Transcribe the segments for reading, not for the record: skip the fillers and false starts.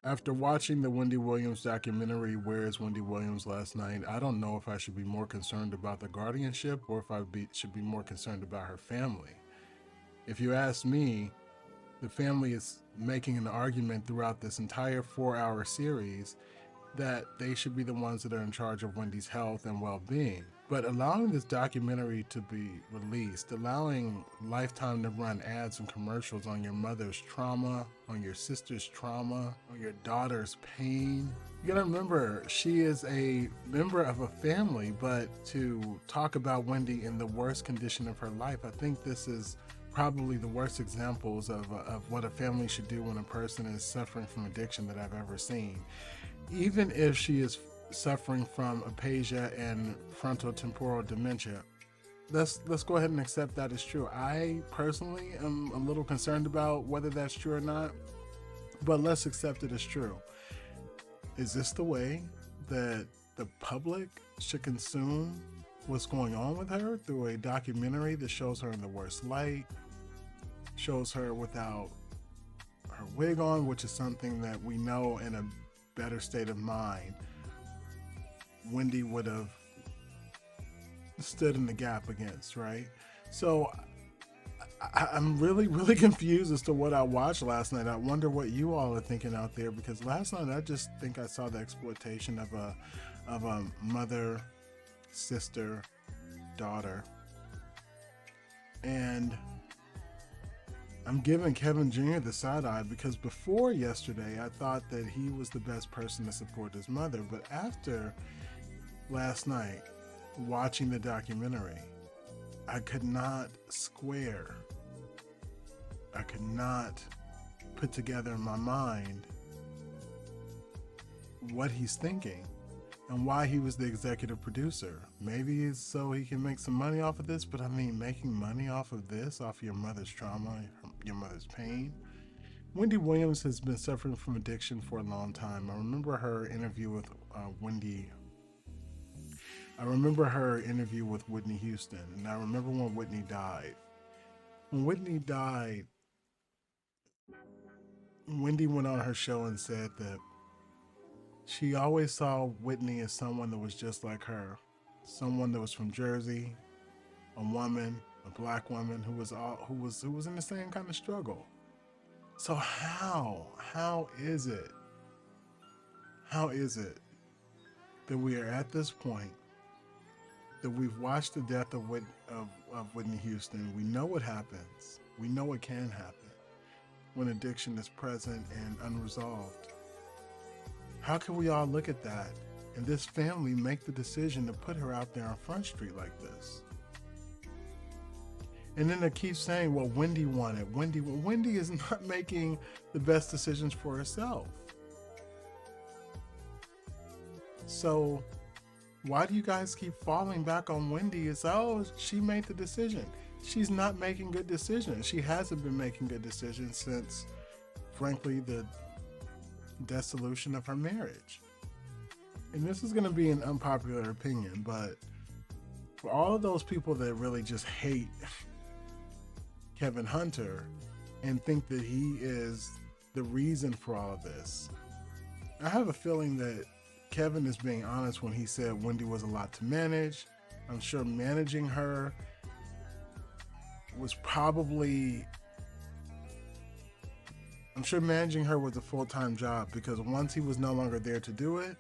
After watching the Wendy Williams documentary, Where is Wendy Williams, last night, I don't know if I should be more concerned about the guardianship or if should be more concerned about her family. If you ask me, the family is making an argument throughout this entire 4 hour series that they should be the ones that are in charge of Wendy's health and well being. But allowing this documentary to be released, allowing Lifetime to run ads and commercials on your mother's trauma, on your sister's trauma, on your daughter's pain. You gotta remember, she is a member of a family, but to talk about Wendy in the worst condition of her life, I think this is probably the worst examples of what a family should do when a person is suffering from addiction that I've ever seen. Even if she is suffering from aphasia and frontotemporal dementia, let's go ahead and accept that as true. I personally am a little concerned about whether that's true or not, but let's accept it as true. Is this the way that the public should consume what's going on with her through a documentary that shows her in the worst light, shows her without her wig on, which is something that we know in a better state of mind Wendy would have stood in the gap against, right? So I'm really, really confused as to what I watched last night. I wonder what you all are thinking out there, because last night I just think I saw the exploitation of a mother, sister, daughter, and I'm giving Kevin Jr. the side eye because before yesterday I thought that he was the best person to support his mother, but after last night watching the documentary, I could not square, I could not put together in my mind what he's thinking and why he was the executive producer. Maybe it's so he can make some money off of this, but I mean, making money off of this, off your mother's trauma, your mother's pain. Wendy Williams has been suffering from addiction for a long time. I remember her interview with Wendy. I remember her interview with Whitney Houston, and I remember when Whitney died. When Whitney died, Wendy went on her show and said that she always saw Whitney as someone that was just like her, someone that was from Jersey, a woman, a black woman who was in the same kind of struggle. So how is it that we are at this point, that we've watched the death of Whitney Houston? We know what happens. We know what can happen when addiction is present and unresolved. How can we all look at that and this family make the decision to put her out there on Front Street like this? And then they keep saying, well, Wendy wanted. Wendy is not making the best decisions for herself. So why do you guys keep falling back on Wendy? It's, oh, she made the decision. She's not making good decisions. She hasn't been making good decisions since, frankly, the dissolution of her marriage. And this is going to be an unpopular opinion, but for all of those people that really just hate Kevin Hunter and think that he is the reason for all of this, I have a feeling that Kevin is being honest when he said Wendy was a lot to manage. I'm sure managing her was probably I'm sure managing her was a full-time job, because once he was no longer there to do it,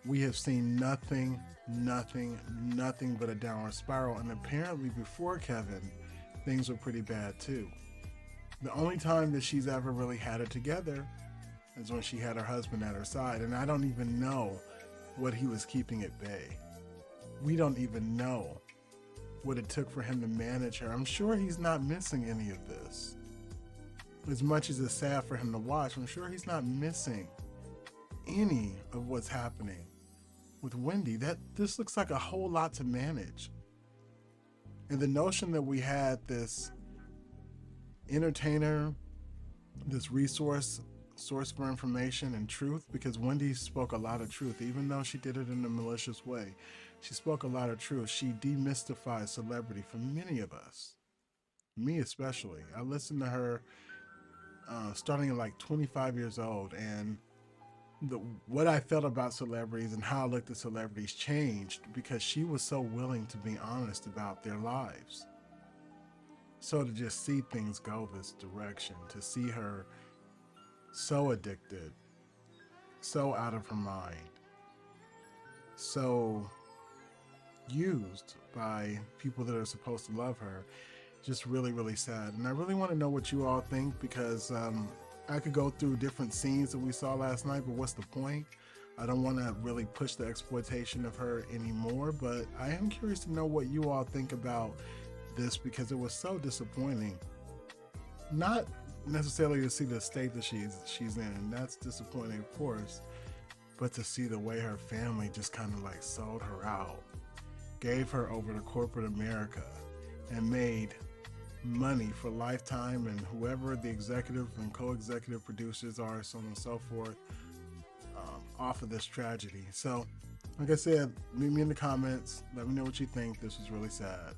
we have seen nothing but a downward spiral. And apparently before Kevin, things were pretty bad too. The only time that she's ever really had it together is when she had her husband at her side. And I don't even know what he was keeping at bay. We don't even know what it took for him to manage her. I'm sure he's not missing any of this. As much as it's sad for him to watch, I'm sure he's not missing any of what's happening with Wendy. That this looks like a whole lot to manage. And the notion that we had this entertainer, this source for information and truth, because Wendy spoke a lot of truth, even though she did it in a malicious way. She spoke a lot of truth. She demystified celebrity for many of us, me especially. I listened to her starting at like 25 years old, and the what I felt about celebrities and how I looked at celebrities changed because she was so willing to be honest about their lives. So to just see things go this direction, to see her so addicted, so out of her mind, so used by people that are supposed to love her, just really, really sad. And I really want to know what you all think because I could go through different scenes that we saw last night, but what's the point? I don't want to really push the exploitation of her anymore, but I am curious to know what you all think about this because it was so disappointing. Not necessarily to see the state that she's in, that's disappointing, of course, but to see the way her family just kind of like sold her out, gave her over to corporate America, and made money for Lifetime and whoever the executive and co-executive producers are, so on and so forth, off of this tragedy. So, like I said, meet me in the comments. Let me know what you think. This was really sad.